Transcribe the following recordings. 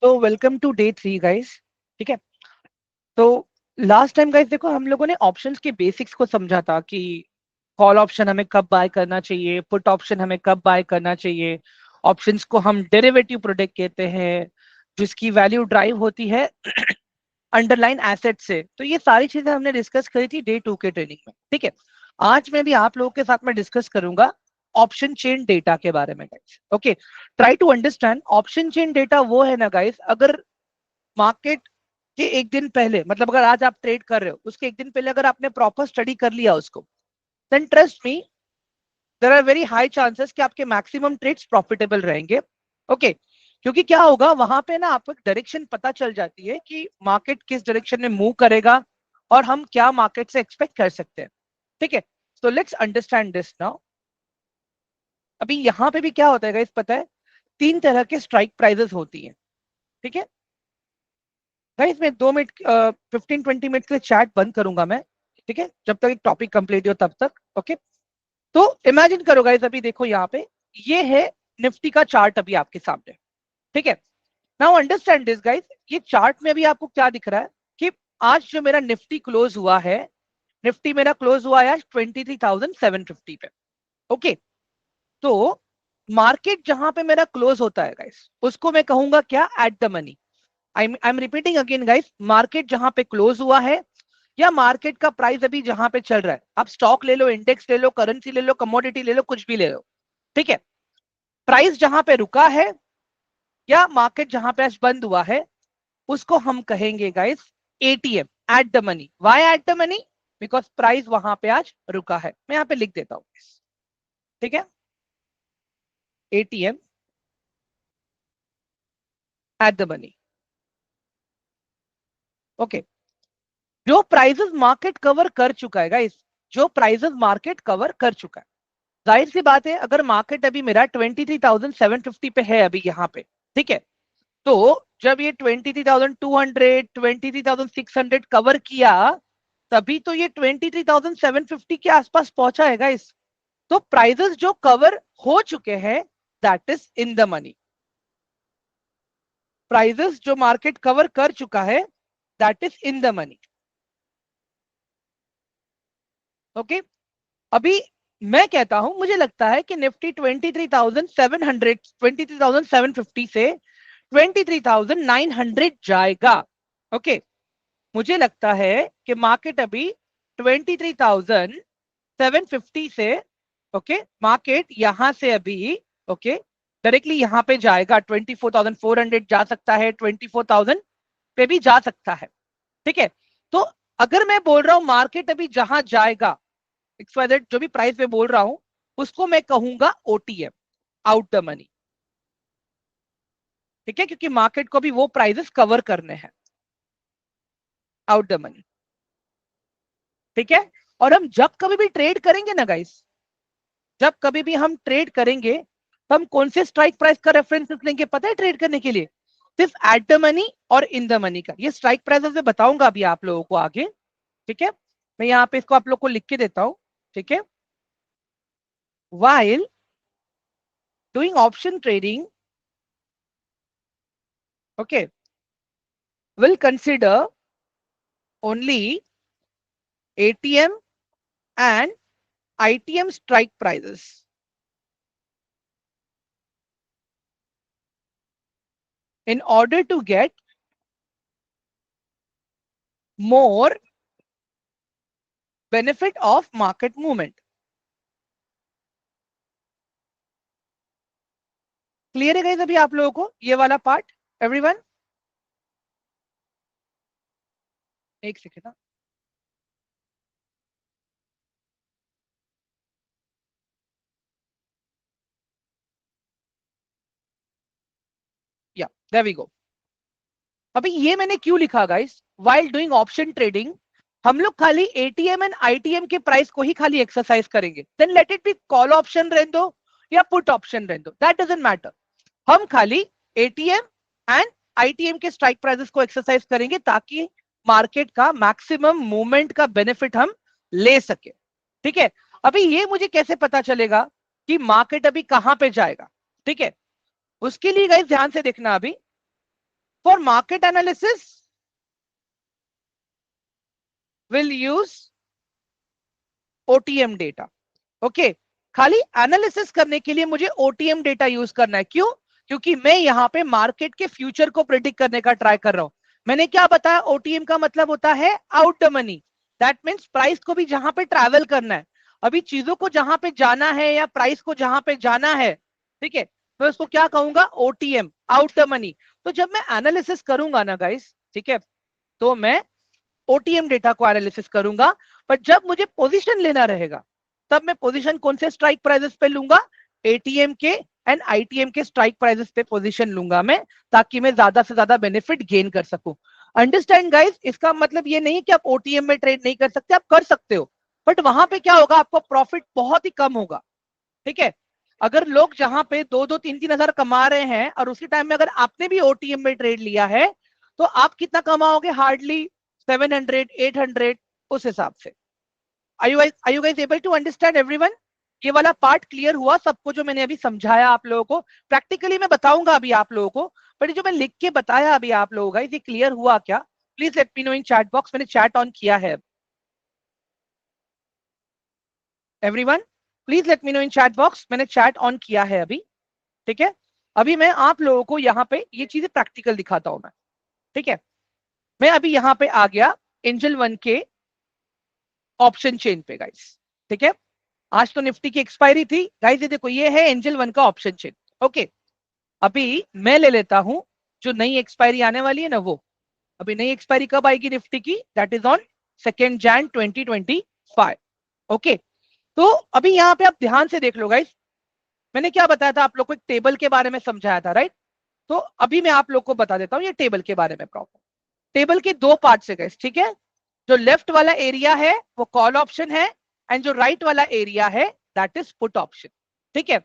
तो welcome to day 3 guys. ठीक है। तो लास्ट टाइम गाइस देखो हम लोगों ने ऑप्शंस के बेसिक्स को समझा था कि कॉल ऑप्शन हमें कब बाय करना चाहिए, पुट ऑप्शन हमें कब बाय करना चाहिए। ऑप्शंस को हम डेरिवेटिव प्रोडक्ट कहते हैं, जिसकी वैल्यू ड्राइव होती है अंडरलाइन एसेट से। तो ये सारी चीजें हमने डिस्कस करी थी डे 2 के ट्रेनिंग में। ठीक है। आज मैं भी आप लोगों के साथ में डिस्कस करूंगा ऑप्शन चेन डेटा के बारे में guys. Okay, try to understand option chain data वो है ना गाइस, अगर मार्केट के एक दिन पहले, मतलब अगर आज आप ट्रेड कर रहे हो उसके एक दिन पहले अगर आपने प्रॉपर स्टडी कर लिया उसको, then trust me there are very high chances कि आपके मैक्सिमम ट्रेड्स प्रॉफिटेबल रहेंगे। ओके, क्योंकि क्या होगा वहां पे ना आपको एक डायरेक्शन पता चल जाती है कि मार्केट किस डायरेक्शन में मूव करेगा और हम क्या मार्केट से एक्सपेक्ट कर सकते हैं। ठीक है, तो लेट्स अंडरस्टैंड दिस नाउ। अभी यहाँ पे भी क्या होता है गाइस पता है, तीन तरह के स्ट्राइक प्राइजेस होती हैं। ठीक है गाइस, मैं 2 मिनट 15-20 मिनट के लिए चैट बंद करूंगा मैं। ठीक है, जब तक एक टॉपिक कंप्लीट हो तब तक। ओके, तो इमेजिन करो गाइस, अभी देखो यहाँ पे ये है निफ्टी का चार्ट अभी आपके सामने। ठीक है, नाउ अंडरस्टैंड दिस गाइस, ये चार्ट में अभी आपको क्या दिख रहा है कि आज जो मेरा निफ्टी क्लोज हुआ है, निफ्टी मेरा क्लोज हुआ है आज 23,750 पे। ओके, तो मार्केट जहां पे मेरा क्लोज होता है गाइस उसको मैं कहूंगा क्या, at the money. I am repeating again guys, market जहां पे क्लोज हुआ है या मार्केट का प्राइस अभी जहां पे चल रहा है, आप स्टॉक ले लो, इंडेक्स ले लो, करेंसी ले लो, कमोडिटी ले लो, कुछ भी ले लो। ठीक है, प्राइस जहां पे रुका है या मार्केट जहां पे आज बंद हुआ है उसको हम कहेंगे guys ATM, at the money. Why at the money? Because price वहां पे आज रुका है। मैं यहाँ पे लिख देता हूं। ठीक है, ATM at the money. Okay, जो प्राइसेस मार्केट कवर कर चुका है गाइस, जो प्राइसेस मार्केट कवर कर चुका है, जाहिर सी बात है अगर मार्केट अभी मेरा 23,750 पे है अभी यहाँ पे। ठीक है, तो जब ये 23,200 23,600 कवर किया, तभी तो ये 23,750 के आसपास पहुंचा है गाइस। तो प्राइसेस जो कवर हो चुके हैं that is in the money. Prices जो मार्केट कवर कर चुका है that is in the money. Okay, अभी मैं कहता हूं मुझे लगता है कि निफ्टी 23,700 23,750 से 23,900 जाएगा। ओके, मुझे लगता है कि मार्केट अभी 23,750 से, ओके, मार्केट यहां से अभी, ओके, डायरेक्टली यहां पे जाएगा। 24,400 जा सकता है, 24,000 पे भी जा सकता है। ठीक है, तो अगर मैं बोल रहा हूं मार्केट अभी जहां जाएगा, XYZ जो भी प्राइस में बोल रहा हूं उसको मैं कहूंगा ओटीएम, आउट द मनी। ठीक है, क्योंकि मार्केट को भी वो प्राइसेस कवर करने हैं, आउट द मनी। ठीक है, और हम जब कभी भी ट्रेड करेंगे ना गाइस, जब कभी भी हम ट्रेड करेंगे तो हम कौन से स्ट्राइक प्राइस का रेफरेंस लेंगे पता है ट्रेड करने के लिए? सिर्फ एट द मनी और इन द मनी का। ये स्ट्राइक प्राइस मैं बताऊंगा अभी आप लोगों को आगे। ठीक है, मैं यहाँ पे इसको आप लोग को लिख के देता हूं। ठीक है, while doing option trading, okay, will consider only ATM and ITM strike prices in order to get more benefit of market movement. Clear है गाइस अभी आप लोगों को ये वाला पार्ट? एवरीवन, एक सेकेंड ना। या देयर वी गो। अभी ये मैंने क्यों लिखा guys, while doing option trading हम लोग खाली एटीएम एंड आईटीएम के प्राइस को ही खाली एक्सरसाइज करेंगे, then let it be call option रहने दो या पुट ऑप्शन रहने दो, दैट डजंट मैटर। हम खाली एटीएम एंड आईटीएम के स्ट्राइक प्राइसेस को एक्सरसाइज करेंगे ताकि मार्केट का मैक्सिमम मूवमेंट का बेनिफिट हम ले सके। ठीक है, अभी ये मुझे कैसे पता चलेगा कि मार्केट अभी कहां पे जाएगा? ठीक है, उसके लिए गाइस ध्यान से देखना। अभी for market analysis will use OTM data. Okay, खाली एनालिसिस करने के लिए मुझे ओटीएम डेटा यूज करना है। क्यों? क्योंकि मैं यहाँ पे मार्केट के फ्यूचर को प्रिडिक्ट करने का ट्राई कर रहा हूं। मैंने क्या बताया? ओटीएम का मतलब होता है out the money. That means price को भी जहां पे ट्रैवल करना है, अभी चीजों को जहां पे जाना है या प्राइस को जहां पे जाना है, ठीक है, तो इसको क्या कहूंगा? OTM, out the money. तो जब मैं एनालिसिस करूंगा ना गाइस, ठीक है, तो मैं ओटीएम डेटा को एनालिसिस करूंगा। पर जब मुझे पोजीशन लेना रहेगा, तब मैं पोजीशन कौन से स्ट्राइक प्राइसेस पे लूंगा? एटीएम के एंड आईटीएम के स्ट्राइक प्राइसेस पे पोजीशन लूंगा मैं, ताकि मैं ज्यादा से ज्यादा बेनिफिट गेन कर सकूं। Understand guys? इसका मतलब ये नहीं कि आप ओटीएम में ट्रेड नहीं कर सकते, आप कर सकते हो, बट वहां पे क्या होगा? आपको प्रॉफिट बहुत ही कम होगा। ठीक है, अगर लोग जहां पे 2-2 3-3 हजार कमा रहे हैं और उसी टाइम में अगर आपने भी ओटीएम में ट्रेड लिया है, तो आप कितना कमाओगे? हार्डली 700-800, उस हिसाब से। Are you guys able to understand everyone? ये वाला पार्ट क्लियर हुआ सबको जो मैंने अभी समझाया आप लोगों को? प्रैक्टिकली मैं बताऊंगा अभी आप लोगों को, पर जो मैं लिख के बताया अभी आप लोगों का, ये क्लियर हुआ क्या? Please let me no in chat box. मैंने चैट ऑन किया है। Everyone please let me no in chat box. मैंने चैट ऑन किया है अभी। ठीक है, अभी मैं आप लोगों को यहाँ पे ये चीजें प्रैक्टिकल दिखाता हूं मैं। ठीक है, मैं अभी यहाँ पे आ गया एंजल वन के ऑप्शन चेन पे गाइस। ठीक है, आज तो निफ्टी की एक्सपायरी थी गाइस। ये देखो, ये है एंजल वन का ऑप्शन चेन। ओके, अभी मैं ले लेता हूं जो नई एक्सपायरी आने वाली है ना, वो अभी नई एक्सपायरी कब आएगी निफ्टी की? That is on 2 Jan 2025। Okay, तो अभी यहाँ पे आप ध्यान से देख लो गाइस। मैंने क्या बताया था आप लोग को? एक टेबल के बारे में समझाया था, राइट? तो अभी मैं आप लोग को बता देता हूँ ये टेबल के बारे में प्रॉपर। टेबल के दो पार्ट है गाइस, ठीक है? जो लेफ्ट वाला एरिया है वो कॉल ऑप्शन है, एंड जो राइट वाला एरिया है दैट इज पुट ऑप्शन। ठीक है,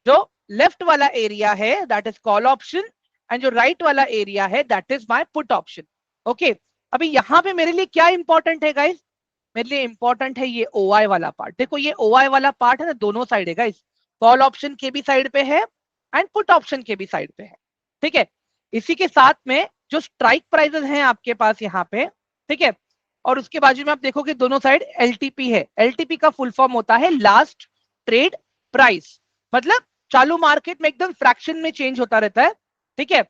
जो लेफ्ट वाला एरिया है that is call option, and जो राइट वाला एरिया है that is my put option. Okay, अभी यहाँ पे मेरे लिए क्या इंपॉर्टेंट है गाइस? मेरे लिए इंपॉर्टेंट है ये ओआई वाला पार्ट। देखो, ये ओआई वाला पार्ट है ना, दोनों साइड है गाइस। कॉल ऑप्शन के भी साइड पे है एंड पुट ऑप्शन के भी साइड पे है। ठीक है, इसी के साथ में जो स्ट्राइक प्राइसेस हैं आपके पास यहाँ पे, ठीक है, और उसके बाजू में आप देखोगे दोनों साइड एलटीपी है। एलटीपी का फुल फॉर्म होता है लास्ट ट्रेड प्राइस, मतलब चालू मार्केट में एकदम फ्रैक्शन में चेंज होता रहता है। ठीक है,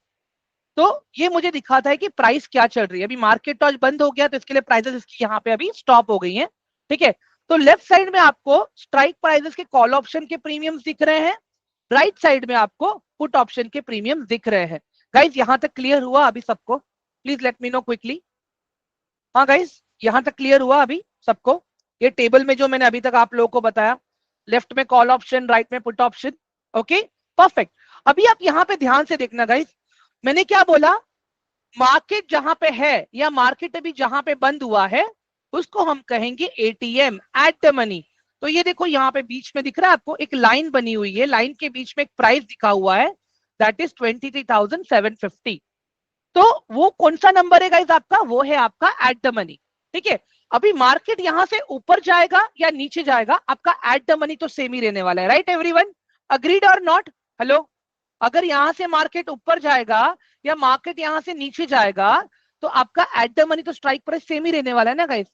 तो ये मुझे दिखाता है कि प्राइस क्या चल रही है। अभी मार्केट तो आज बंद हो गया, तो इसके लिए प्राइसेस इसकी यहाँ पे अभी स्टॉप हो गई हैं। ठीक है, तो लेफ्ट साइड में आपको स्ट्राइक प्राइसेस के कॉल ऑप्शन के प्रीमियम दिख रहे हैं, राइट साइड में आपको पुट ऑप्शन के प्रीमियम दिख रहे हैं। गाइज यहां तक क्लियर हुआ अभी सबको? Please let me know quickly. हाँ गाइज, यहां तक क्लियर हुआ अभी सबको? ये टेबल में जो मैंने अभी तक आप लोगों को बताया, लेफ्ट में कॉल ऑप्शन, राइट में पुट ऑप्शन। Okay, perfect. अभी आप यहाँ पे ध्यान से देखना गाइज, मैंने क्या बोला? मार्केट जहां पे है या मार्केट अभी जहां पे बंद हुआ है, उसको हम कहेंगे एटीएम, एट द मनी। तो ये देखो, यहाँ पे बीच में दिख रहा है आपको एक लाइन बनी हुई है, लाइन के बीच में एक प्राइस दिखा हुआ है दैट इज 23,750। तो वो कौन सा नंबर है गाइस आपका? वो है आपका एट द मनी। ठीक है, अभी मार्केट यहां से ऊपर जाएगा या नीचे जाएगा, आपका एट द मनी तो सेम ही रहने वाला है, राइट एवरीवन? अग्रीड और नॉट? हेलो, अगर यहां से मार्केट ऊपर जाएगा या मार्केट यहां से नीचे जाएगा, तो आपका एट द मनी तो स्ट्राइक प्राइस सेम ही रहने वाला है ना गाइस?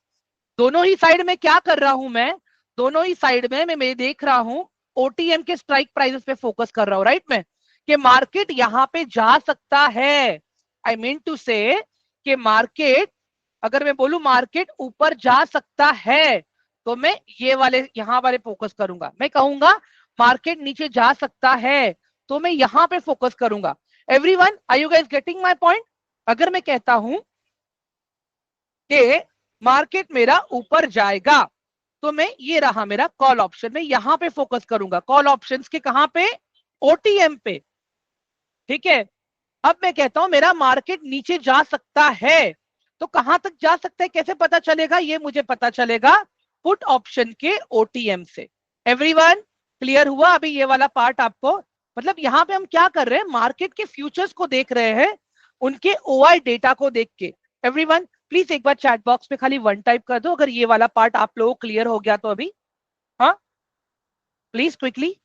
दोनों ही साइड में क्या कर रहा हूं मैं? दोनों ही साइड में मैं देख रहा हूं ओटीएम के स्ट्राइक प्राइसेस पे फोकस कर रहा हूं, राइट? में कि मार्केट यहां पे जा सकता है। आई मीन टू से कि मार्केट, अगर मैं बोलूं मार्केट ऊपर जा सकता है, तो मैं ये वाले यहां वाले फोकस करूंगा। मैं कहूंगा मार्केट नीचे जा सकता है, तो मैं यहां पे फोकस करूंगा। Everyone, are you guys getting my point? अगर मैं कहता हूं कि मार्केट मेरा ऊपर जाएगा, तो मैं ये रहा मेरा कॉल ऑप्शन, में यहां पे फोकस करूंगा। कॉल ऑप्शंस के कहां पे? ओटीएम पे। ठीक है, अब मैं कहता हूं मेरा मार्केट नीचे जा सकता है, तो कहां तक जा सकता है कैसे पता चलेगा? ये मुझे पता चलेगा पुट ऑप्शन के ओटीएम से। एवरीवन क्लियर हुआ अभी ये वाला पार्ट आपको? मतलब यहां पे हम क्या कर रहे हैं? मार्केट के फ्यूचर्स को देख रहे हैं, उनके ओआई डेटा को देख के। एवरीवन प्लीज एक बार चैट बॉक्स में खाली वन टाइप कर दो अगर ये वाला पार्ट आप लोगों को क्लियर हो गया तो अभी। हाँ, please quickly.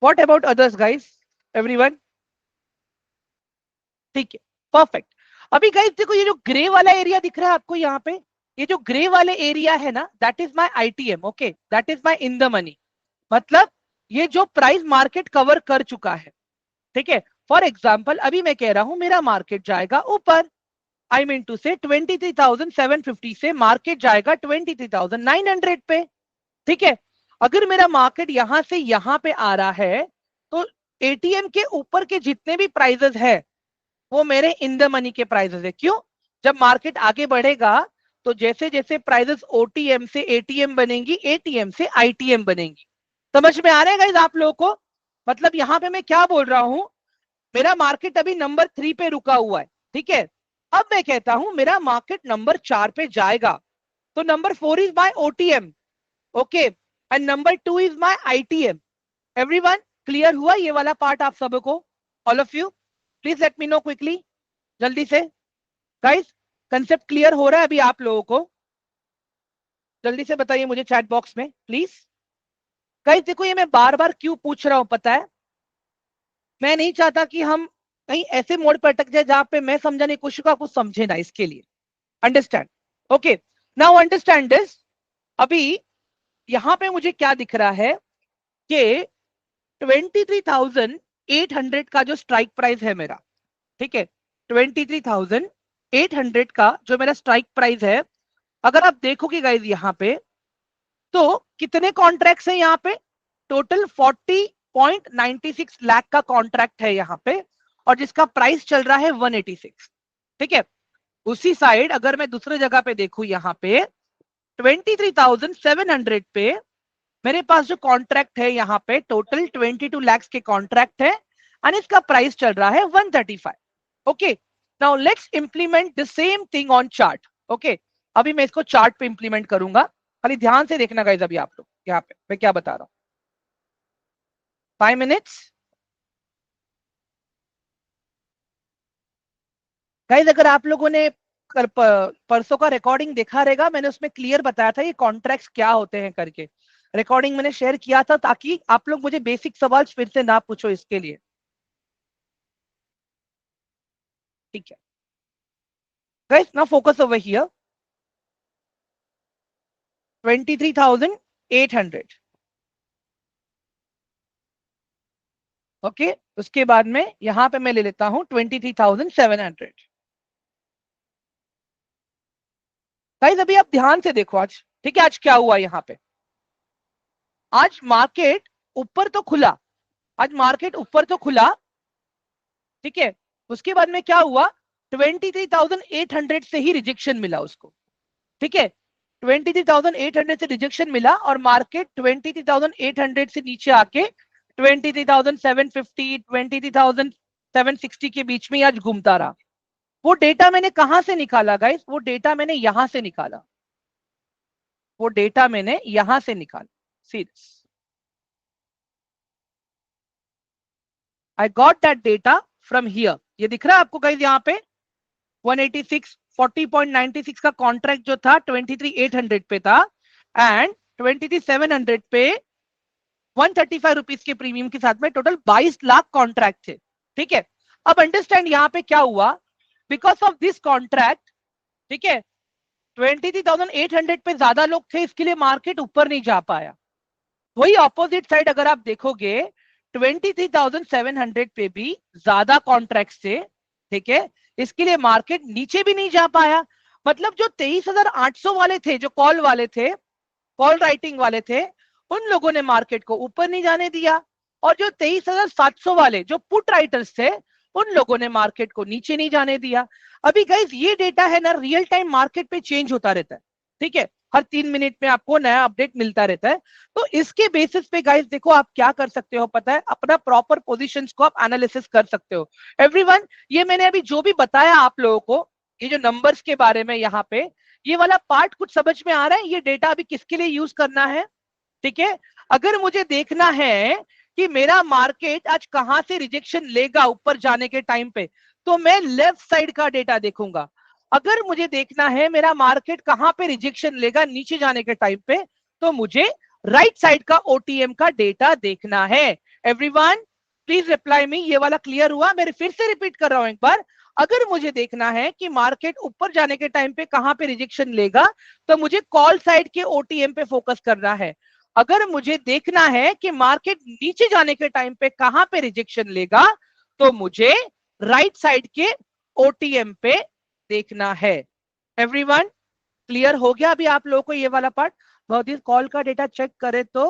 What about others guys? Everyone? ठीक है, परफेक्ट। अभी गाइस देखो, ये जो ग्रे वाला एरिया दिख रहा है आपको यहाँ पे, ये जो ग्रे वाले एरिया है ना, that is my ITM. Okay, that is my in the money. मतलब ये जो प्राइस मार्केट कवर कर चुका है, ठीक है। फॉर एग्जाम्पल अभी मैं कह रहा हूं मेरा मार्केट जाएगा ऊपर, आई मीन टू से 23,750 से मार्केट जाएगा 23,900 पे, ठीक है। अगर मेरा मार्केट यहां से यहां पे आ रहा है, तो एटीएम के ऊपर के जितने भी प्राइजेस है वो मेरे इन द मनी के प्राइजेस है। क्यों? जब मार्केट आगे बढ़ेगा तो जैसे जैसे प्राइजेस ओटीएम से एटीएम बनेंगी, एटीएम से आईटीएम बनेंगी। समझ में आ रहा है गाइस आप लोगों को? मतलब यहां पे मैं क्या बोल रहा हूं, मेरा मार्केट अभी नंबर 3 पे रुका हुआ है, ठीक है। अब मैं कहता हूं मेरा मार्केट नंबर 4 पे जाएगा, तो number 4 is my OTM, okay, and number 2 is my ITM. Everyone clear हुआ ये वाला पार्ट आप सबको? All of you please let me know quickly, जल्दी से। गाइस कंसेप्ट क्लियर हो रहा है अभी आप लोगों को? जल्दी से बताइए मुझे चैट बॉक्स में प्लीज। गाइस देखो, ये मैं बार बार क्यों पूछ रहा हूं पता है? मैं नहीं चाहता कि हम कहीं ऐसे मोड़ पर अटक जाए जहां पे मैं समझाने की कोशिश का कुछ समझे ना, इसके लिए understand? Okay, now understand this. अभी यहां पे मुझे क्या दिख रहा है कि 23,800 का जो स्ट्राइक प्राइस है मेरा, ठीक है, 23,800 का जो मेरा स्ट्राइक प्राइस है, अगर आप देखोगे गाइज यहाँ पे, तो कितने कॉन्ट्रैक्ट्स हैं यहाँ पे? टोटल 40.96 लाख का कॉन्ट्रैक्ट है यहाँ पे, और जिसका प्राइस चल रहा है 186, ठीक है। उसी साइड अगर मैं दूसरे जगह पे देखूं, यहाँ पे 23,700 पे मेरे पास जो कॉन्ट्रैक्ट है यहाँ पे टोटल 22 लाख के कॉन्ट्रैक्ट है, और इसका प्राइस चल रहा है 135। Okay, now let's implement the same thing on chart. Okay, अभी मैं इसको चार्ट पे इंप्लीमेंट करूंगा, खाली ध्यान से देखना गाइस। अभी आप लोग यहाँ पे मैं क्या बता रहा हूँ, 5 मिनट्स। गाइस अगर आप लोगों ने परसों का रिकॉर्डिंग देखा रहेगा, मैंने उसमें क्लियर बताया था ये कॉन्ट्रैक्ट्स क्या होते हैं करके। रिकॉर्डिंग मैंने शेयर किया था ताकि आप लोग मुझे बेसिक सवाल फिर से ना पूछो इसके लिए, ठीक है। Guys now focus over here, 23,800। Okay, उसके बाद में यहां पे मैं ले लेता हूं 23,700। गाइस अभी आप ध्यान से देखो आज, ठीक है, आज क्या हुआ यहाँ पे? आज मार्केट ऊपर तो खुला, आज मार्केट ऊपर तो खुला, ठीक है। उसके बाद में क्या हुआ, 23,800 से ही रिजेक्शन मिला उसको, ठीक है। 23,800 से रिजेक्शन मिला और मार्केट 23,800 से नीचे आके 23,750, 23,760 के बीच में आज घूमता रहा। वो डेटा मैंने कहां से निकाला गाइस? वो डेटा मैंने यहां से निकाला, वो डेटा मैंने यहां से निकाला, serious. I got that data from here. ये दिख रहा है आपको गाइस यहाँ पे 186 40.96 का कॉन्ट्रैक्ट जो था 23,800 पे था, एंड 23,700 पे 135 रुपीज के प्रीमियम के साथ में टोटल 22 लाख कॉन्ट्रैक्ट थे, ठीक है। अब अंडरस्टैंड यहाँ पे क्या हुआ, बिकॉज ऑफ दिस कॉन्ट्रैक्ट, ठीक है, 23,800 पे ज्यादा लोग थे, इसके लिए मार्केट ऊपर नहीं जा पाया। वही ऑपोजिट साइड अगर आप देखोगे 23,700 पे भी ज्यादा कॉन्ट्रैक्ट थे, ठीक है, इसके लिए मार्केट नीचे भी नहीं जा पाया। मतलब जो 23,800 वाले थे, जो कॉल वाले थे, कॉल राइटिंग वाले थे, उन लोगों ने मार्केट को ऊपर नहीं जाने दिया, और जो 23,700 वाले जो पुट राइटर्स थे, उन लोगों ने मार्केट को नीचे नहीं जाने दिया। अभी गाइस ये डेटा है ना, रियल टाइम मार्केट पे चेंज होता रहता है, ठीक है। हर 3 मिनट में आपको नया अपडेट मिलता रहता है। तो इसके बेसिस पे गाइस देखो आप क्या कर सकते हो पता है, अपना प्रॉपर पोजीशंस को आप एनालिसिस कर सकते हो। एवरीवन, ये मैंने अभी जो भी बताया आप लोगों को, ये जो नंबर्स के बारे में यहाँ पे, ये वाला पार्ट कुछ समझ में आ रहा है? ये डेटा अभी किसके लिए यूज करना है, ठीक है। अगर मुझे देखना है कि मेरा मार्केट आज कहां से रिजेक्शन लेगा ऊपर जाने के टाइम पे, तो मैं लेफ्ट साइड का डेटा देखूंगा। अगर मुझे देखना है मेरा मार्केट कहां पे रिजेक्शन लेगा नीचे जाने के टाइम पे, तो मुझे राइट साइड का ओटीएम का डेटा देखना है। एवरीवन प्लीज रिप्लाई मी, ये वाला क्लियर हुआ? मैं फिर से रिपीट कर रहा हूं एक बार। अगर मुझे देखना है कि मार्केट ऊपर जाने के टाइम पे कहां पे रिजेक्शन लेगा, तो मुझे कॉल साइड के ओटीएम पे फोकस करना है। अगर मुझे देखना है कि मार्केट नीचे जाने के टाइम पे कहां पे रिजेक्शन लेगा, तो मुझे राइट साइड के ओटीएम पे देखना है। एवरीवन क्लियर हो गया अभी आप लोगों को ये वाला पार्ट? बहुत ही कॉल का डेटा चेक करें तो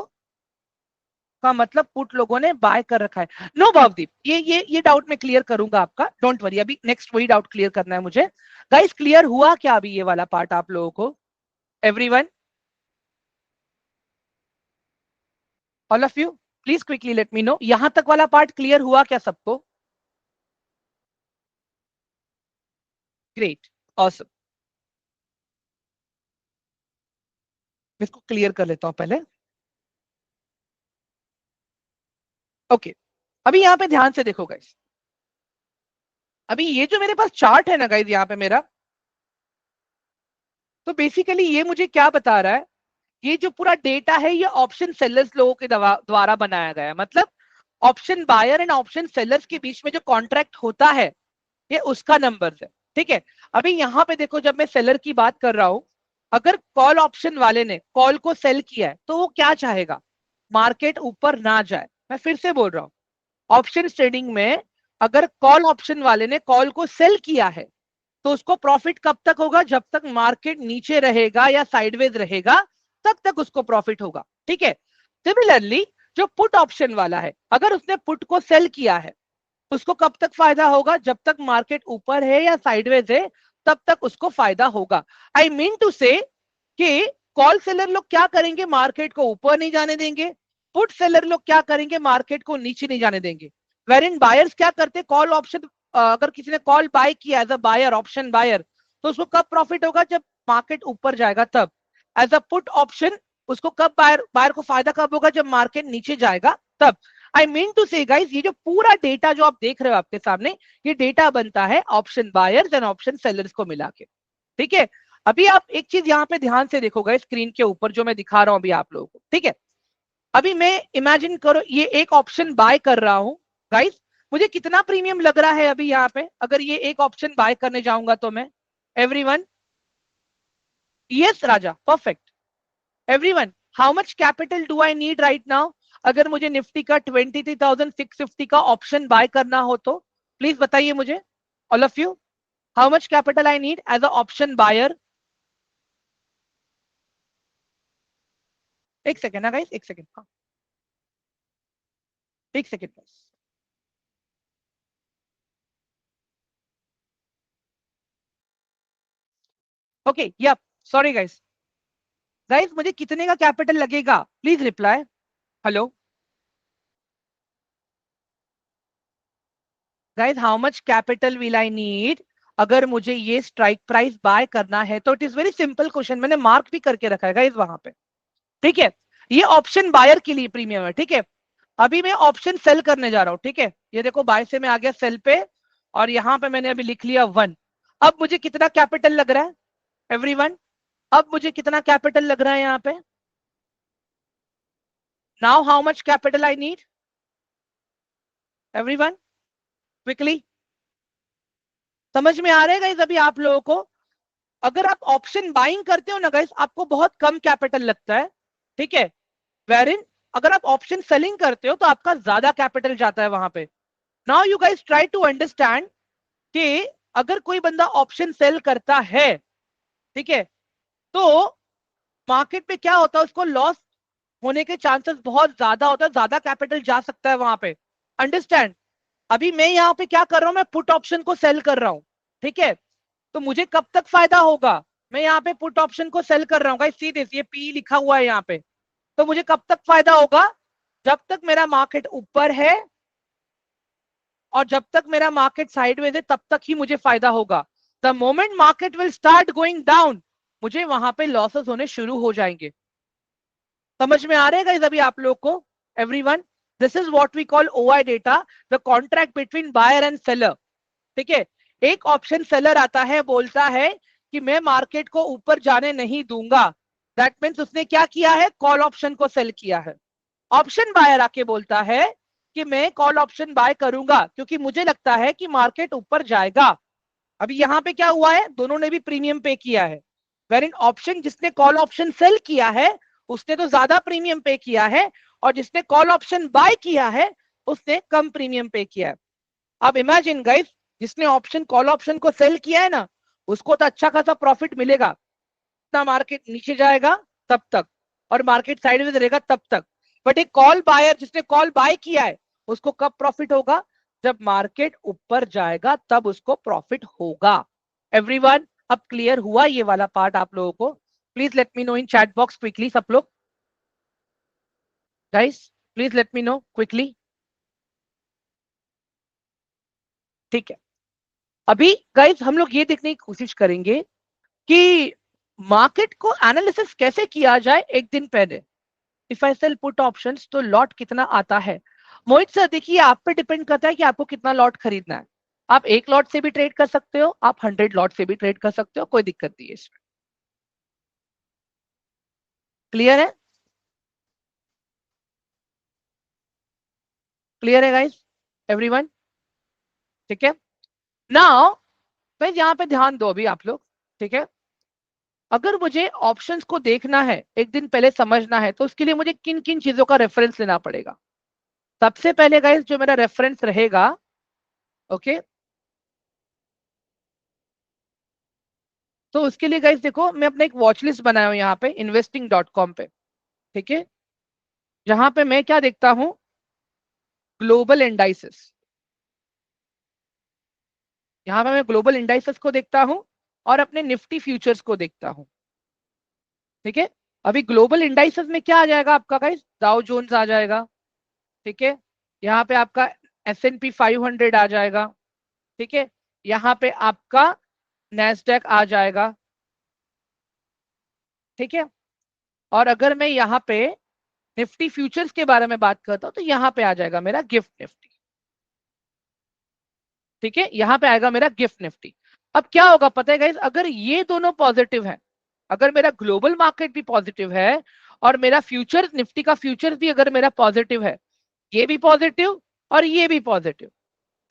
का मतलब पुट लोगों ने बाय कर रखा है। नो भावदीप, ये डाउट मैं क्लियर करूंगा आपका, डोंट वरी। अभी नेक्स्ट वही डाउट क्लियर करना है मुझे। गाइस क्लियर हुआ क्या अभी ये वाला पार्ट आप लोगों को? Everyone, all of you, please quickly let me no, यहां तक वाला पार्ट क्लियर हुआ क्या सबको? Great, awesome. इसको क्लियर कर लेता हूं पहले। ओके, अभी यहां पे ध्यान से देखो गाइस। अभी ये जो मेरे पास चार्ट है ना गाइस यहाँ पे मेरा, तो बेसिकली ये मुझे क्या बता रहा है? ये जो पूरा डेटा है ये ऑप्शन सेलर्स लोगों के द्वारा बनाया गया है। मतलब option buyer and option sellers के बीच में जो कॉन्ट्रैक्ट होता है, ये उसका नंबर है। ठीक है, अभी यहाँ पे देखो, जब मैं सेलर की बात कर रहा हूं, अगर कॉल ऑप्शन वाले ने कॉल को सेल किया है तो वो क्या चाहेगा? मार्केट ऊपर ना जाए। मैं फिर से बोल रहा हूं, ऑप्शन ट्रेडिंग में अगर कॉल ऑप्शन वाले ने कॉल को सेल किया है, तो उसको प्रॉफिट कब तक होगा? जब तक मार्केट नीचे रहेगा या साइडवेज रहेगा, तब तक उसको प्रॉफिट होगा। ठीक है, सिमिलरली जो पुट ऑप्शन वाला है, अगर उसने पुट को सेल किया है, उसको कब तक फायदा होगा? जब तक मार्केट ऊपर है या साइडवेज है, तब तक उसको फायदा होगा। आई मीन टू से कि कॉल सेलर लोग क्या करेंगे? मार्केट को ऊपर नहीं जाने देंगे। पुट सेलर लोग क्या करेंगे? मार्केट को नीचे नहीं जाने देंगे। वेर इन बायर्स क्या करते? कॉल ऑप्शन, अगर किसी ने कॉल बाय किया as a buyer, option buyer, तो उसको कब प्रॉफिट होगा? जब मार्केट ऊपर जाएगा तब। एज अ पुट ऑप्शन, उसको कब बायर बायर को फायदा कब होगा? जब मार्केट नीचे जाएगा तब। आई मीन टू से गाइस, ये जो पूरा डेटा जो आप देख रहे हो आपके सामने, ये डेटा बनता है option buyers and option sellers को मिला के। ठीक है, अभी आप एक चीज यहाँ पे ध्यान से देखोगे स्क्रीन के ऊपर जो मैं दिखा रहा हूं अभी आप लोगों को। ठीक है, अभी मैं इमेजिन करो ये एक ऑप्शन बाय कर रहा हूं गाइस, मुझे कितना प्रीमियम लग रहा है अभी यहाँ पे? अगर ये एक ऑप्शन बाय करने जाऊंगा तो मैं, everyone, yes Raja, perfect. Everyone, how much capital do I need right now? अगर मुझे निफ्टी का 23,650 का ऑप्शन बाय करना हो तो प्लीज बताइए मुझे, all of you, how much capital I need as a option buyer? एक सेकेंड ना गाइस, एक सेकेंड, हाँ, एक सेकेंड बस। ओके, या, सॉरी गाइस। गाइस मुझे कितने का कैपिटल लगेगा? Please reply. Hello guys, how much capital will I need अगर मुझे ये स्ट्राइक प्राइस बाय करना है? तो it is very simple question, मैंने मार्क भी करके रखा है गाइस वहां पे। ठीक है, ये ऑप्शन बायर के लिए प्रीमियम है। ठीक है, अभी मैं ऑप्शन सेल करने जा रहा हूं। ठीक है, ये देखो बाय से मैं आ गया सेल पे, और यहां पे मैंने अभी लिख लिया 1। अब मुझे कितना कैपिटल लग रहा है एवरीवन? अब मुझे कितना कैपिटल लग रहा है यहाँ पे? Now how much capital I need everyone, quickly? समझ में आ रहा है गाइस अभी आप लोगों को? अगर आप ऑप्शन बाइंग करते हो ना गाइस, आपको बहुत कम कैपिटल लगता है। ठीक है, वेरिन अगर आप ऑप्शन सेलिंग करते हो तो आपका ज्यादा कैपिटल जाता है वहां पे। Now you guys try to understand कि अगर कोई बंदा ऑप्शन सेल करता है, ठीक है, तो मार्केट पे क्या होता है? उसको लॉस होने के चांसेस बहुत ज्यादा होता है, ज्यादा कैपिटल जा सकता है वहां पे। अंडरस्टैंड? अभी मैं यहाँ पे क्या कर रहा हूं? मैं पुट ऑप्शन को सेल कर रहा हूं। ठीक है, तो मुझे कब तक फायदा होगा? मैं यहाँ पे पुट ऑप्शन को सेल कर रहा हूँ, सी दिस, ये पी लिखा हुआ है यहाँ पे। तो मुझे कब तक फायदा होगा? जब तक मेरा मार्केट ऊपर है, और जब तक मेरा मार्केट साइडवेज है तब तक ही मुझे फायदा होगा। The moment market will start going down, मुझे वहां पे लॉसेस होने शुरू हो जाएंगे। समझ में आ रहेगा इस अभी आप लोग को everyone? This is what we call OI data, the contract between buyer and seller. ठीक है, एक ऑप्शन सेलर आता है, बोलता है कि मैं मार्केट को ऊपर जाने नहीं दूंगा। दैट मीन्स उसने क्या किया है? कॉल ऑप्शन को सेल किया है। ऑप्शन बायर आके बोलता है कि मैं कॉल ऑप्शन बाय करूंगा क्योंकि मुझे लगता है कि मार्केट ऊपर जाएगा। अभी यहां पे क्या हुआ है, दोनों ने भी प्रीमियम पे किया है। वेर इन ऑप्शन, जिसने कॉल ऑप्शन सेल किया है उसने तो ज्यादा प्रीमियम पे किया है, और जिसने कॉल ऑप्शन बाय किया है उसने कम प्रीमियम पे किया है। अब इमेजिन गाइस, जिसने ऑप्शन कॉल ऑप्शन को सेल किया है ना, उसको तो अच्छा खासा प्रॉफिट मिलेगा, ना मार्केट नीचे जाएगा तब तक, और मार्केट साइडवेज रहेगा तब तक। बट एक कॉल बायर जिसने कॉल बाय किया है उसको कब प्रॉफिट होगा, जब मार्केट ऊपर जाएगा तब उसको प्रॉफिट होगा। एवरीवन, अब क्लियर हुआ ये वाला पार्ट आप लोगों को? Please let me no in chat box quickly सब लोग, guys please let me know quickly. ठीक है, अभी गाइस हम लोग ये देखने की कोशिश करेंगे कि मार्केट को एनालिसिस कैसे किया जाए एक दिन पहले। If I sell put options तो लॉट कितना आता है? मोहित सर देखिए, आप पे डिपेंड करता है कि आपको कितना लॉट खरीदना है। आप एक लॉट से भी ट्रेड कर सकते हो, आप 100 लॉट से भी ट्रेड कर सकते हो, कोई दिक्कत नहीं है इसमें। क्लियर है? क्लियर है गाइस, एवरीवन? ठीक है, नाउ गाइस यहाँ पे ध्यान दो अभी आप लोग। ठीक है, अगर मुझे ऑप्शंस को देखना है एक दिन पहले समझना है तो उसके लिए मुझे किन किन चीजों का रेफरेंस लेना पड़ेगा? सबसे पहले गाइस जो मेरा रेफरेंस रहेगा, ओके, तो उसके लिए गाइस देखो, मैं अपना एक वॉच लिस्ट बनाया हूं यहाँ पे investing.com पे। ठीक है, जहां पे मैं क्या देखता हूं, ग्लोबल इंडाइसेस। यहाँ पे मैं ग्लोबल इंडाइसेस को देखता हूं और अपने निफ्टी फ्यूचर्स को देखता हूं। ठीक है, अभी ग्लोबल इंडाइसेस में क्या आ जाएगा आपका गाइस, डाउ जोन्स आ जाएगा। ठीक है, यहाँ पे आपका S&P 500 आ जाएगा। ठीक है, यहाँ पे आपका नैस्डैक आ जाएगा। ठीक है, और अगर मैं यहाँ पे निफ्टी फ्यूचर्स के बारे में बात करता हूं तो यहाँ पे आ जाएगा मेरा गिफ्ट निफ्टी। ठीक है, यहाँ पे आएगा मेरा गिफ्ट निफ्टी। अब क्या होगा पता है गाइस, अगर ये दोनों पॉजिटिव है, अगर मेरा ग्लोबल मार्केट भी पॉजिटिव है और मेरा फ्यूचर निफ्टी का फ्यूचर भी अगर मेरा पॉजिटिव है, ये भी पॉजिटिव और ये भी positive,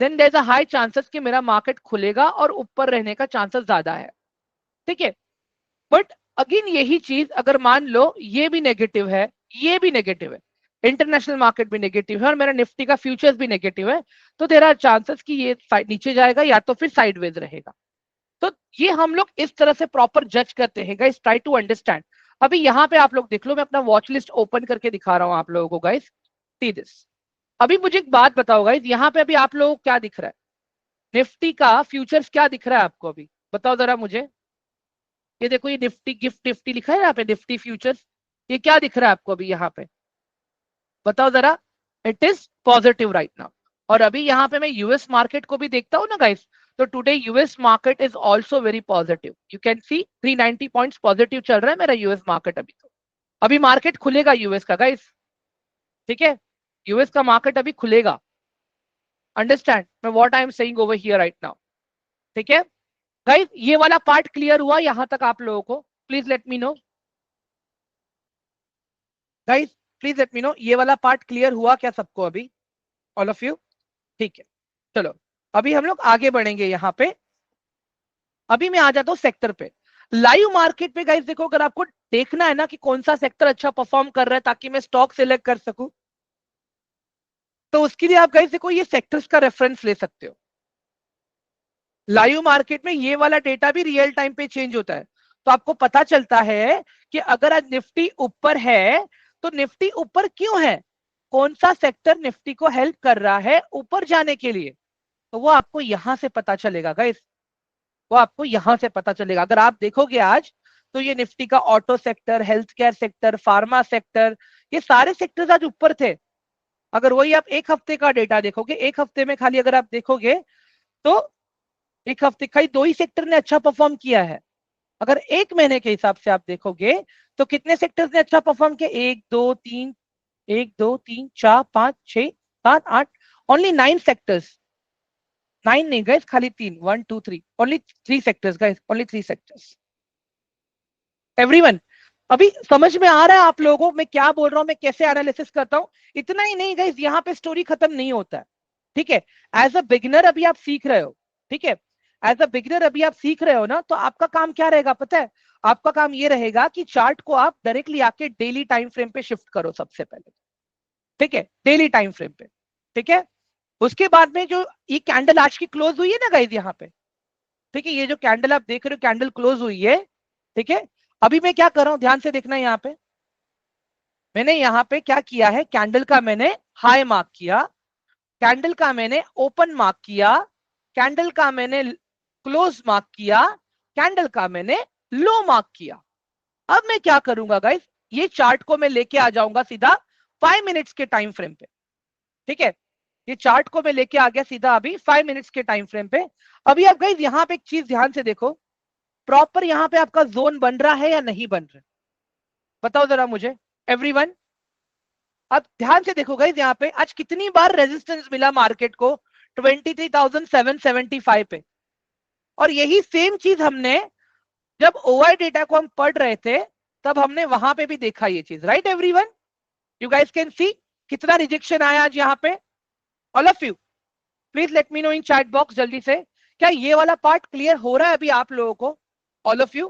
then there is a high chances कि मेरा मार्केट खुलेगा और ऊपर रहने का चांसेस ज्यादा है। ठीक है, बट अगेन यही चीज अगर मान लो ये भी नेगेटिव है, ये भी नेगेटिव है, इंटरनेशनल मार्केट भी नेगेटिव है और मेरा निफ्टी का फ्यूचर्स भी नेगेटिव है, तो देयर आर चांसेस कि ये नीचे जाएगा या तो फिर साइडवेज रहेगा। तो ये हम लोग इस तरह से प्रॉपर जज करते हैं गाइस, ट्राई टू अंडरस्टैंड। अभी यहाँ पे आप लोग देख लो, मैं अपना वॉच लिस्ट ओपन करके दिखा रहा हूँ आप लोगों को गाइस, सी दिस। अभी मुझे एक बात बताओ गाइस, यहाँ पे अभी आप लोगों को क्या दिख रहा है, निफ्टी का फ्यूचर्स क्या दिख रहा है आपको अभी, बताओ जरा मुझे। ये देखो, ये निफ्टी गिफ्ट निफ्टी लिखा है यहाँ पे, निफ्टी फ्यूचर्स, ये क्या दिख रहा है आपको अभी यहाँ पे, बताओ जरा। It is positive right now. और अभी यहाँ पे मैं यूएस मार्केट को भी देखता हूँ ना गाइस, तो today US market is also very positive. You can see 390 points positive चल रहा है मेरा यूएस मार्केट अभी। तो अभी मार्केट खुलेगा यूएस का गाइस। ठीक है, यूएस का मार्केट अभी खुलेगा। अंडरस्टैंड मैं what I am saying over here right now? ठीक है गाइस, ये वाला पार्ट क्लियर हुआ यहां तक आप लोगों को? Please let me no guys, please let me no, ये वाला पार्ट क्लियर हुआ क्या सबको अभी, ऑल ऑफ यू? ठीक है, चलो अभी हम लोग आगे बढ़ेंगे यहाँ पे। अभी मैं आ जाता हूँ सेक्टर पे, लाइव मार्केट पे गाइस। देखो, अगर आपको देखना है ना कि कौन सा सेक्टर अच्छा परफॉर्म कर रहा है ताकि मैं स्टॉक सिलेक्ट कर सकूं, तो उसके लिए आप गाइस देखो, ये सेक्टर्स का रेफरेंस ले सकते हो। लाइव मार्केट में ये वाला डेटा भी रियल टाइम पे चेंज होता है, तो आपको पता चलता है कि अगर आज निफ्टी ऊपर है तो निफ्टी ऊपर क्यों है, कौन सा सेक्टर निफ्टी को हेल्प कर रहा है ऊपर जाने के लिए, तो वो आपको यहां से पता चलेगा गाइस। वो आपको यहां से पता चलेगा। अगर आप देखोगे आज, तो ये निफ्टी का auto sector, health care sector, pharma sector, ये सारे सेक्टर्स आज ऊपर थे। अगर वही आप एक हफ्ते का डेटा देखोगे, एक हफ्ते में खाली अगर आप देखोगे, तो एक हफ्ते का ही दो ही सेक्टर ने अच्छा परफॉर्म किया है। अगर एक महीने के हिसाब से आप देखोगे, तो कितने सेक्टर्स ने अच्छा परफॉर्म किया, एक दो तीन, एक दो तीन चार पांच छह सात आठ, ओनली 9 सेक्टर्स। 9 नहीं गाइस, खाली 3, 1 2 3, only 3 sectors guys, only 3 sectors. Everyone, अभी समझ में आ रहा है आप लोगों को मैं क्या बोल रहा हूं, मैं कैसे एनालिसिस करता हूं? इतना ही नहीं गाइस, यहाँ पे स्टोरी खत्म नहीं होता है, ठीक है। एज अ बिगिनर अभी आप सीख रहे हो, ठीक है। एज अ बिगिनर अभी आप सीख रहे हो ना, तो आपका काम क्या रहेगा पता है? आपका काम ये रहेगा कि चार्ट को आप डायरेक्टली आके डेली टाइम फ्रेम पे शिफ्ट करो सबसे पहले, ठीक है, डेली टाइम फ्रेम पे, ठीक है। उसके बाद में जो ये कैंडल आज की क्लोज हुई है ना गाइस यहाँ पे, ठीक है, ये जो कैंडल आप देख रहे हो कैंडल क्लोज हुई है, ठीक है। अभी मैं क्या कर रहा हूं, ध्यान से देखना यहाँ पे, मैंने यहाँ पे क्या किया है, कैंडल का मैंने हाई मार्क किया, कैंडल का मैंने ओपन मार्क किया, कैंडल का मैंने क्लोज मार्क किया, कैंडल का मैंने लो मार्क किया। अब मैं क्या करूंगा गाइस, ये चार्ट को मैं लेके आ जाऊंगा सीधा 5 मिनट्स के टाइम फ्रेम पे, ठीक है। ये चार्ट को मैं लेके आ गया सीधा अभी 5 मिनट्स के टाइम फ्रेम पे। अभी आप गाइस यहाँ पे एक चीज ध्यान से देखो, प्रॉपर यहाँ पे आपका जोन बन रहा है या नहीं बन रहा है, बताओ जरा मुझे एवरीवन। अब ध्यान से देखो गाइस, यहाँ पे आज कितनी बार रेजिस्टेंस मिला मार्केट को, 23,775 पे। और यही सेम चीज हमने जब ओआई डेटा को हम पढ़ रहे थे, तब हमने वहां पे भी देखा ये चीज, right everyone? You guys can see कितना रिजेक्शन आया आज यहाँ पे। All of you please let me no in chat box जल्दी से, क्या ये वाला पार्ट क्लियर हो रहा है अभी आप लोगों को? All of you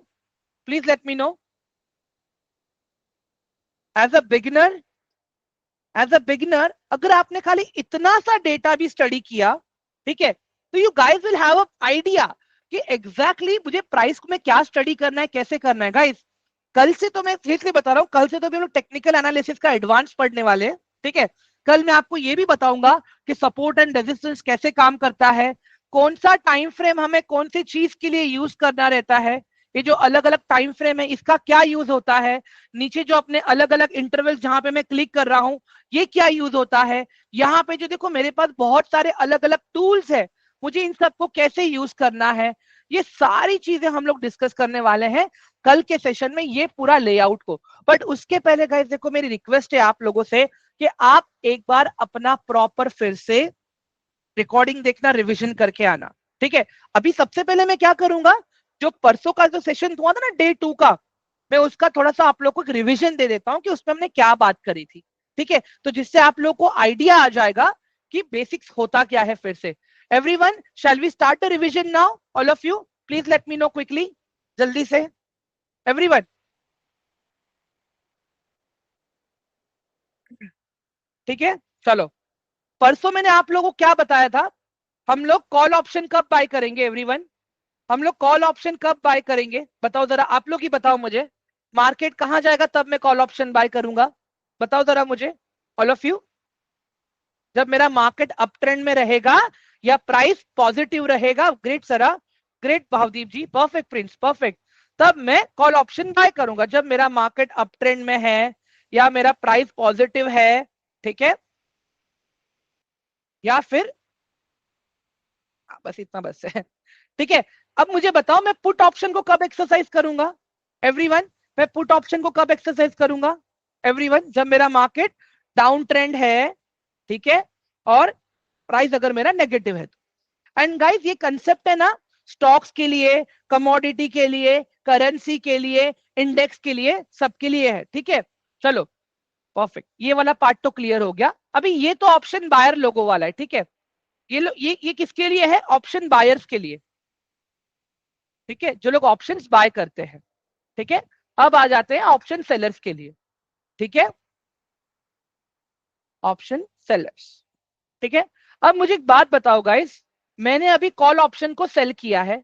please let me know. As a beginner, as a beginner अगर आपने खाली इतना सा डेटा भी स्टडी किया, ठीक है, तो you guys will have a idea कि एग्जैक्टली मुझे प्राइस में क्या स्टडी करना है, कैसे करना है गाइस। कल से तो मैं सीरियसली बता रहा हूं, कल से तो हम लोग टेक्निकल एनालिसिस का एडवांस पढ़ने वाले हैं, ठीक है। कल मैं आपको ये भी बताऊंगा कि सपोर्ट एंड रेजिस्टेंस कैसे काम करता है, कौन सा टाइम फ्रेम हमें कौन सी चीज के लिए यूज करना रहता है, ये जो अलग अलग टाइम फ्रेम है इसका क्या यूज होता है, नीचे जो अपने अलग अलग इंटरवल जहां पे मैं क्लिक कर रहा हूं ये क्या यूज होता है, यहाँ पे जो देखो मेरे पास बहुत सारे अलग अलग टूल्स है, मुझे इन सबको कैसे यूज करना है, ये सारी चीजें हम लोग डिस्कस करने वाले हैं कल के सेशन में, ये पूरा लेआउट को। बट उसके पहले गाइस देखो मेरी रिक्वेस्ट है आप लोगों से कि आप एक बार अपना प्रॉपर फिर से रिकॉर्डिंग देखना, रिवीजन करके आना, ठीक है। अभी सबसे पहले मैं क्या करूंगा, जो परसों का जो सेशन हुआ था ना डे 2 का, मैं उसका थोड़ा सा आप लोग को रिवीजन दे देता हूं कि उसमें हमने क्या बात करी थी, ठीक है। तो जिससे आप लोग को आइडिया आ जाएगा कि बेसिक्स होता क्या है फिर से। Everyone shall we start the revision now, all of you please let me know quickly, जल्दी से एवरीवन, ठीक है। चलो, परसों मैंने आप लोगों को क्या बताया था, हम लोग कॉल ऑप्शन कब बाय करेंगे एवरीवन, हम लोग कॉल ऑप्शन कब बाय करेंगे बताओ जरा, आप लोग ही बताओ मुझे, मार्केट कहां जाएगा तब मैं कॉल ऑप्शन बाय करूंगा, बताओ जरा मुझे ऑल ऑफ यू। जब मेरा मार्केट अप ट्रेंड में रहेगा या प्राइस पॉजिटिव रहेगा, ग्रेट सरा, ग्रेट भावदीप जी, परफेक्ट प्रिंस, परफेक्ट, तब मैं कॉल ऑप्शन बाय करूंगा जब मेरा मार्केट अप ट्रेंड में है या मेरा प्राइस पॉजिटिव है, ठीक है। या फिर बस इतना बस है, ठीक है। अब मुझे बताओ मैं पुट ऑप्शन को कब एक्सरसाइज करूंगा एवरीवन, मैं पुट ऑप्शन को कब एक्सरसाइज करूंगा एवरीवन, जब मेरा मार्केट डाउन ट्रेंड है, ठीक है, और प्राइस अगर मेरा नेगेटिव है तो। एंड गाइस ये कंसेप्ट है ना, स्टॉक्स के लिए, कमोडिटी के लिए, करेंसी के लिए, इंडेक्स के लिए, सबके लिए है, ठीक है। चलो परफेक्ट, ये वाला पार्ट तो क्लियर हो गया। अभी ये तो ऑप्शन बायर लोगों वाला है, ठीक है। ये किसके लिए है, ऑप्शन बायर्स के लिए, ठीक है, जो लोग ऑप्शंस बाय करते हैं, ठीक है। अब आ जाते हैं ऑप्शन सेलर्स के लिए, ठीक है, ऑप्शन सेलर्स, ठीक है। अब मुझे एक बात बताओ गाइस, मैंने अभी कॉल ऑप्शन को सेल किया है,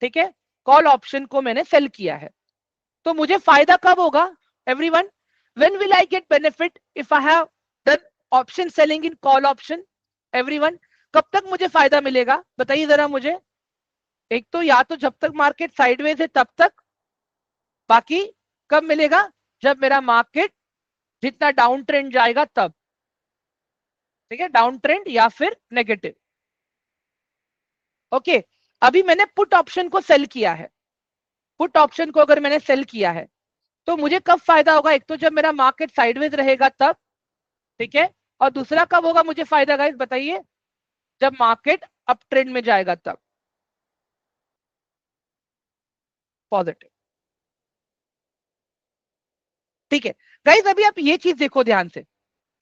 ठीक है, कॉल ऑप्शन को मैंने सेल किया है, तो मुझे फायदा कब होगा everyone, when will I get benefit if I have done option selling in call option everyone, कब तक मुझे फायदा मिलेगा बताइए जरा मुझे। एक तो या तो जब तक मार्केट साइडवेज है तब तक, बाकी कब मिलेगा, जब मेरा मार्केट जितना डाउन ट्रेंड जाएगा तब, ठीक है, डाउन ट्रेंड या फिर नेगेटिव, ओके। अभी मैंने पुट ऑप्शन को सेल किया है, पुट ऑप्शन को अगर मैंने सेल किया है तो मुझे कब फायदा होगा, एक तो जब मेरा मार्केट साइडवेज रहेगा तब, ठीक है, और दूसरा कब होगा मुझे फायदा गाइस बताइए, जब मार्केट अप ट्रेंड में जाएगा तब, पॉजिटिव, ठीक है गाइस, अभी आप ये चीज देखो ध्यान से,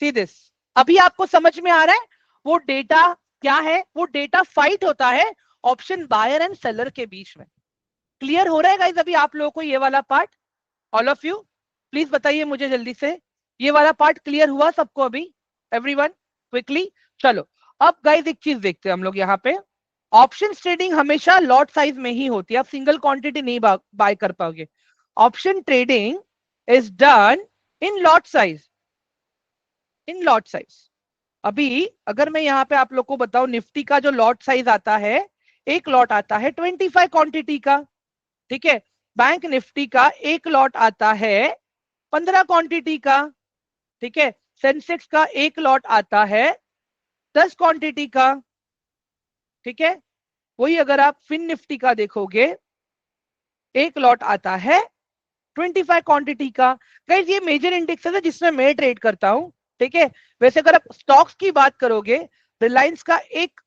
सी दिस, अभी आपको समझ में आ रहा है वो डेटा क्या है? वो डेटा फाइट होता है ऑप्शन बायर एंड सेलर के बीच में। क्लियर हो रहा है गाइस अभी आप लोगों को ये वाला part? All of you please बताइए मुझे जल्दी से, ये वाला पार्ट क्लियर हुआ सबको अभी? एवरीवन क्विकली, चलो अब गाइस एक चीज देखते हैं हम लोग यहाँ पे। ऑप्शन ट्रेडिंग हमेशा लॉट साइज में ही होती है, आप सिंगल क्वांटिटी नहीं बाय कर पाओगे। Option trading is done in lot size, in lot size. अभी अगर मैं यहाँ पे आप लोग को बताऊं, निफ्टी का जो लॉट साइज आता है, एक लॉट आता है 25 क्वांटिटी का, ठीक है। बैंक निफ्टी का एक लॉट आता है 15 क्वांटिटी का, ठीक है। सेंसेक्स का एक लॉट आता है 10 क्वांटिटी का, ठीक है। वही अगर आप फिन निफ्टी का देखोगे, एक लॉट आता है 25 क्वांटिटी का। गाइस ये मेजर इंडेक्स है जिसमें मैं ट्रेड करता हूं, ठीक है। वैसे अगर आप स्टॉक्स की बात करोगे, रिलायंस का एक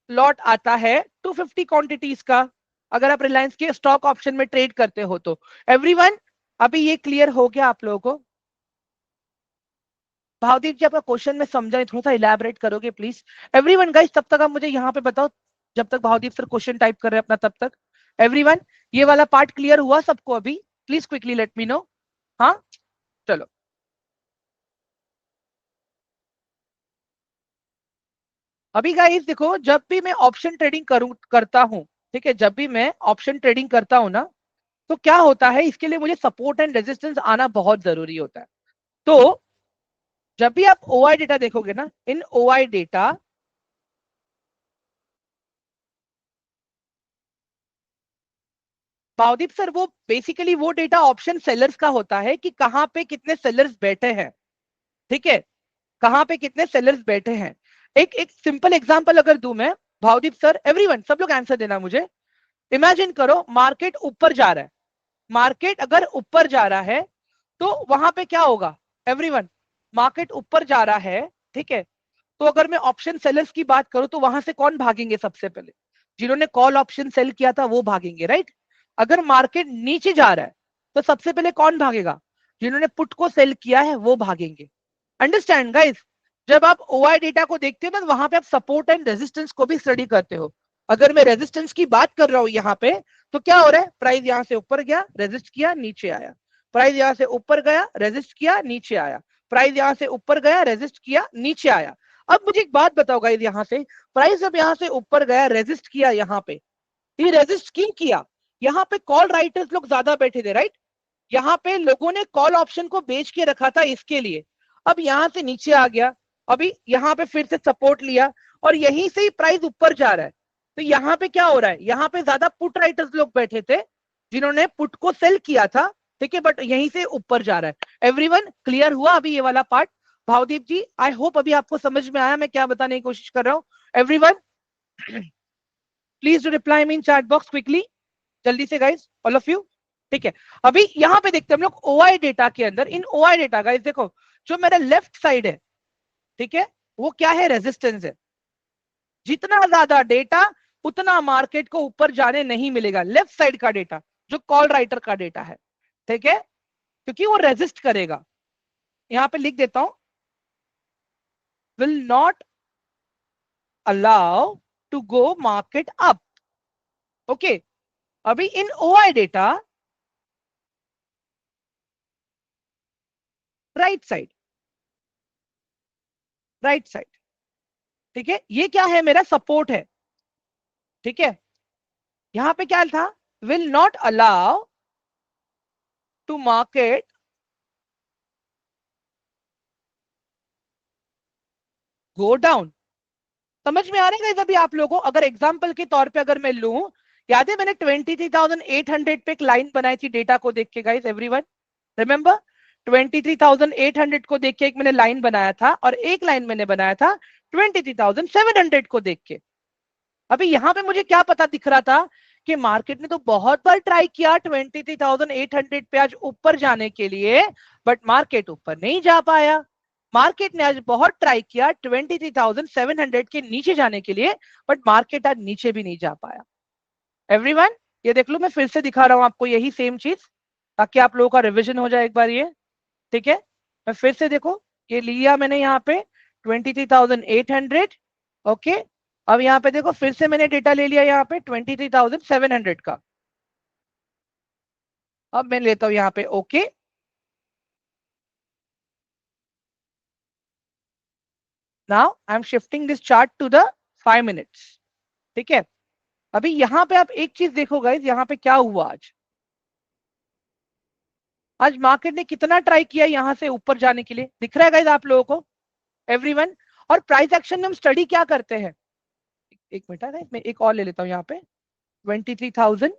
लॉट आता है 250 क्वांटिटीज का, अगर आप रिलायंस के स्टॉक ऑप्शन में ट्रेड करते हो तो। एवरीवन अभी ये क्लियर हो गया आप लोगों को? भावदीप जी आपका क्वेश्चन में समझा, थोड़ा सा इलैबोरेट करोगे प्लीज? एवरीवन गाइस तब तक आप मुझे यहाँ पे बताओ, जब तक भावदीप सर क्वेश्चन टाइप कर रहे हैं अपना तब तक। एवरीवन ये वाला पार्ट क्लियर हुआ सबको अभी? Please quickly let me no. हाँ चलो, अभी गाइस देखो, जब भी मैं ऑप्शन ट्रेडिंग करता हूं, ठीक है, जब भी मैं ऑप्शन ट्रेडिंग करता हूं ना, तो क्या होता है, इसके लिए मुझे सपोर्ट एंड रेजिस्टेंस आना बहुत जरूरी होता है। तो जब भी आप ओआई डेटा देखोगे ना, इन ओआई डेटा, भावदीप सर वो बेसिकली वो डेटा ऑप्शन सेलर्स का होता है कि कहां पे कितने सेलर्स बैठे हैं, ठीक है, कहां पे कितने सेलर्स बैठे हैं। एक एक सिंपल एग्जांपल अगर दूं मैं, भावदीप सर, एवरीवन सब लोग आंसर देना मुझे। इमेजिन करो मार्केट ऊपर जा रहा है, मार्केट अगर ऊपर जा रहा है तो वहां पे क्या होगा? एवरीवन मार्केट ऊपर जा रहा है, ठीक है, तो अगर मैं ऑप्शन सेलर्स की बात करूं तो वहां से कौन भागेंगे? सबसे पहले जिन्होंने कॉल ऑप्शन सेल किया था वो भागेंगे, राइट। अगर मार्केट नीचे जा रहा है तो सबसे पहले कौन भागेगा? जिन्होंने पुट को सेल किया है वो भागेंगे। Understand guys? जब आप ओआई डेटा को देखते हो ना, वहां पे आप सपोर्ट एंड रेजिस्टेंस को भी स्टडी करते हो। अगर मैं रेजिस्टेंस की बात कर रहा हूं यहाँ पे, तो क्या हो रहा है? प्राइस यहां से ऊपर गया, रेजिस्ट किया, नीचे आया। प्राइस यहां से ऊपर गया, रेजिस्ट किया, नीचे आया। प्राइस यहां से ऊपर गया, रेजिस्ट किया, नीचे आया। अब मुझे एक बात बताओ गाइस, यहाँ से प्राइस जब यहाँ से ऊपर गया, रेजिस्ट किया, यहाँ पे ये रेजिस्ट क्यों किया? यहाँ पे कॉल राइटर्स लोग ज्यादा बैठे थे, राइट। यहाँ पे लोगों ने कॉल ऑप्शन को बेच के रखा था इसके लिए। अब यहां से नीचे आ गया, अभी यहाँ पे फिर से सपोर्ट लिया, और यहीं से ही प्राइस ऊपर जा रहा है। तो यहाँ पे क्या हो रहा है? यहाँ पे ज्यादा पुट राइटर्स लोग बैठे थे जिन्होंने पुट को सेल किया था, ठीक है, बट यहीं से ऊपर जा रहा है। एवरीवन क्लियर हुआ अभी ये वाला पार्ट? भावदीप जी आई होप अभी आपको समझ में आया मैं क्या बताने की कोशिश कर रहा हूँ। Everyone please do reply me in chat box quickly, जल्दी से गाइस, ऑल ऑफ यू। ठीक है, अभी यहाँ पे देखते हैं हम लोग ओआई डेटा के अंदर। इन ओआई डेटा गाइस देखो, जो मेरा लेफ्ट साइड है, ठीक है, वो क्या है? रेजिस्टेंस है। जितना ज्यादा डेटा उतना मार्केट को ऊपर जाने नहीं मिलेगा, लेफ्ट साइड का डेटा जो कॉल राइटर का डेटा है, ठीक है, क्योंकि वो रेजिस्ट करेगा। यहां पे लिख देता हूं, will not allow to go market up. Okay, अभी in OI data right side, right side, ठीक है, ये क्या है? मेरा सपोर्ट है, ठीक है। यहां पे क्या था? Will not allow to market go down. समझ में आ रहा है अभी आप लोगों को? अगर एग्जांपल के तौर पे अगर मैं लूं, याद है मैंने 23,800 पे एक लाइन बनाई थी डेटा को देख के गाइस, एवरीवन रिमेंबर? 23,800 को देख के एक मैंने लाइन बनाया था, और एक लाइन मैंने बनाया था 23,700 को देख के। अभी यहाँ पे मुझे क्या पता दिख रहा था कि मार्केट ने तो बहुत बार ट्राई किया 23,800 पे आज ऊपर जाने के लिए, बट मार्केट ऊपर नहीं जा पाया। मार्केट ने आज बहुत ट्राई किया 23,700 के नीचे जाने के लिए, बट मार्केट आज नीचे भी नहीं जा पाया। एवरीवन ये देख लो, मैं फिर से दिखा रहा हूं आपको यही सेम चीज। ताकि आप लोगों का रिविजन हो जाए एक बार ये, ठीक है। मैं फिर से देखो, ये लिया मैंने यहाँ पे 23,800, ओके। अब यहाँ पे देखो फिर से मैंने डेटा ले लिया यहाँ पे 23,700 का। अब मैं लेता हूं यहाँ पे okay. Now I am shifting this chart to the 5 minutes, ठीक है। अभी यहाँ पे आप एक चीज देखो गाइस, यहाँ पे क्या हुआ आज। आज मार्केट ने कितना ट्राई किया यहाँ से ऊपर जाने के लिए, दिख रहा है गाइस आप लोगों को, एवरीवन। और प्राइस एक्शन में हम स्टडी क्या करते हैं, एक मिनट है, मैं एक और ले लेता हूँ यहाँ पे 23,750,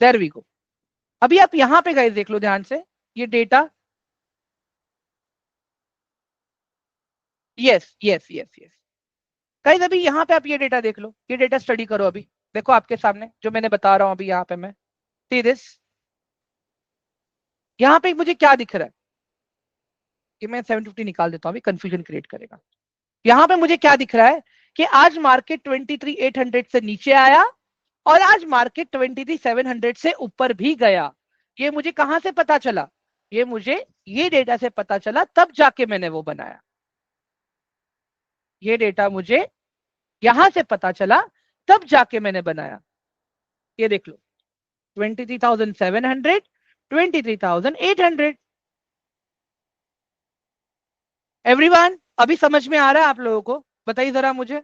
देयर वी गो। अभी आप यहाँ पे गाइस देख लो ध्यान से ये data, yes yes yes yes guys. अभी यहाँ पे आप ये डेटा देख लो, ये डेटा स्टडी करो अभी, देखो आपके सामने जो मैंने बता रहा हूँ अभी यहाँ पे मैं, सी दिस। यहाँ पे मुझे क्या दिख रहा है कि मैं 750 निकाल देता हूँ, अभी कंफ्यूजन क्रिएट करेगा। यहाँ पे मुझे क्या दिख रहा है कि आज मार्केट 23,800 से नीचे आया और आज मार्केट 23,700 से ऊपर भी गया। ये मुझे कहां से पता चला, ये मुझे ये डेटा से पता चला, तब जाके मैंने वो बनाया। ये डेटा मुझे यहां से पता चला, तब जाके मैंने बनाया। ये देख लो 23,700, 23,800। एवरीवन अभी समझ में आ रहा है आप लोगों को, बताइए जरा मुझे।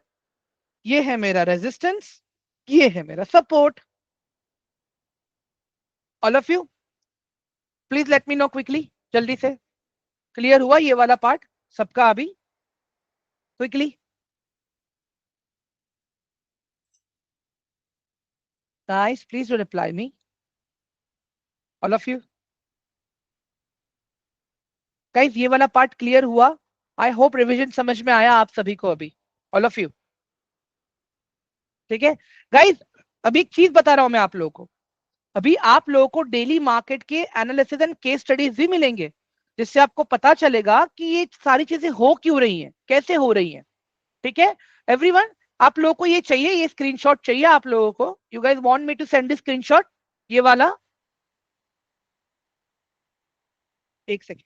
ये है मेरा रेजिस्टेंस, ये है मेरा support. All of you please let me know quickly, जल्दी से। क्लियर हुआ ये वाला पार्ट सबका अभी, quickly. Guys please reply me, all of you. Guys ये वाला पार्ट क्लियर हुआ, आई होप रिवीजन समझ में आया आप सभी को अभी, ऑल ऑफ यू, ठीक है। गाइस अभी एक चीज बता रहा हूं मैं आप लोगों को, अभी आप लोगों को डेली मार्केट के एनालिसिस एंड केस स्टडीज भी मिलेंगे, जिससे आपको पता चलेगा कि ये सारी चीजें हो क्यों रही हैं, कैसे हो रही हैं, ठीक है। एवरीवन आप लोगों को ये चाहिए, ये स्क्रीनशॉट चाहिए आप लोगों को, you guys want me to send this screenshot, ये वाला। एक second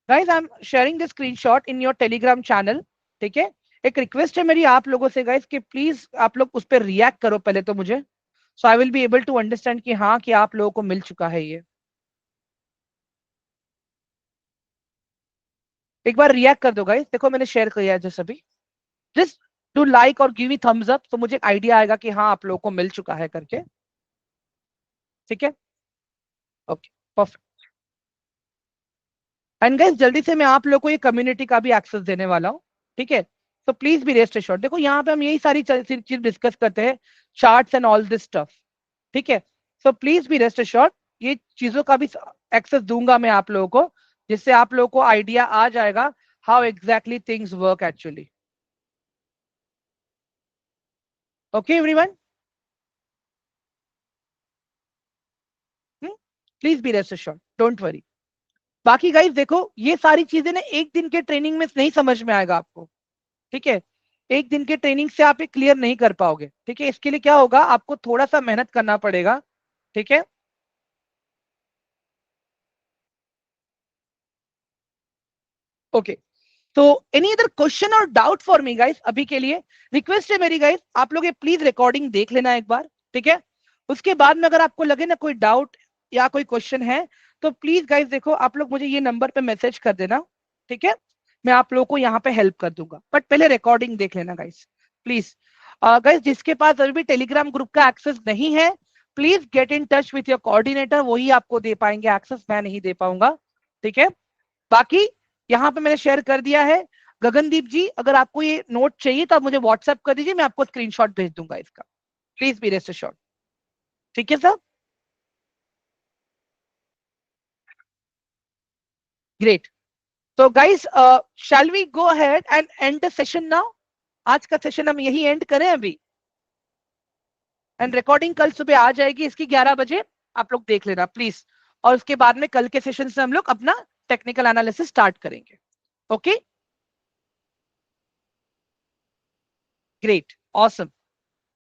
guys, I am sharing this screenshot in your Telegram channel, ठीक है। एक रिक्वेस्ट है मेरी आप लोगों से गाइस कि प्लीज आप लोग उस पर रिएक्ट करो पहले तो मुझे, so I will be able to understand कि हाँ कि आप लोगों को मिल चुका है ये। एक बार रिएक्ट कर दो गाइस, देखो मैंने शेयर किया है जैसे भी, जस्ट डू लाइक और गिव मी थम्स अप, तो मुझे आइडिया आएगा कि हाँ आप लोगों को मिल चुका है करके, ठीक है। Okay perfect. एंड गाइस जल्दी से मैं आप लोगों को ये कम्युनिटी का भी एक्सेस देने वाला हूँ, ठीक है। तो प्लीज बी रेस्ट एश्योर्ड, देखो यहाँ पे हम यही सारी चीज डिस्कस करते हैं, charts and all this stuff, ठीक है। So please be rest assured, ये चीजों का भी एक्सेस दूंगा मैं आप लोगों को, जिससे आप लोगों को आइडिया आ जाएगा how exactly things work actually. Okay everyone, please be rest assured, don't worry. बाकी गाइस देखो ये सारी चीजें ना एक दिन के ट्रेनिंग में नहीं समझ में आएगा आपको, ठीक है। एक दिन के ट्रेनिंग से आप ये क्लियर नहीं कर पाओगे, ठीक है। इसके लिए क्या होगा, आपको थोड़ा सा मेहनत करना पड़ेगा, ठीक है। ओके, तो एनी अदर क्वेश्चन और डाउट फॉर मी गाइस, अभी के लिए रिक्वेस्ट है मेरी गाइस, आप लोग ये प्लीज रिकॉर्डिंग देख लेना एक बार, ठीक है। उसके बाद में अगर आपको लगे ना कोई डाउट या कोई क्वेश्चन है, तो प्लीज गाइस देखो आप लोग मुझे ये नंबर पे मैसेज कर देना, ठीक है। मैं आप लोगों को यहाँ पे हेल्प कर दूंगा, बट पहले रिकॉर्डिंग देख लेना गाइस प्लीज। गाइस जिसके पास अभी भी टेलीग्राम ग्रुप का एक्सेस नहीं है, please get in touch with your coordinator, वही आपको दे पाएंगे एक्सेस, मैं नहीं दे पाऊंगा, ठीक है। बाकी यहाँ पे मैंने शेयर कर दिया है। गगनदीप जी अगर आपको ये नोट चाहिए तो आप मुझे व्हाट्सएप कर दीजिए, मैं आपको स्क्रीनशॉट भेज दूंगा इसका, प्लीज बी रेस्ट एश्योर्ड, ठीक है सर। ग्रेट। तो guys shall we go ahead and end the session now, आज का सेशन हम यही एंड करें अभी, एंड रिकॉर्डिंग कल सुबह आ जाएगी इसकी 11 बजे, आप लोग देख लेना प्लीज। और उसके बाद में कल के सेशन से हम लोग अपना टेक्निकल एनालिसिस स्टार्ट करेंगे, ओके। Great, awesome.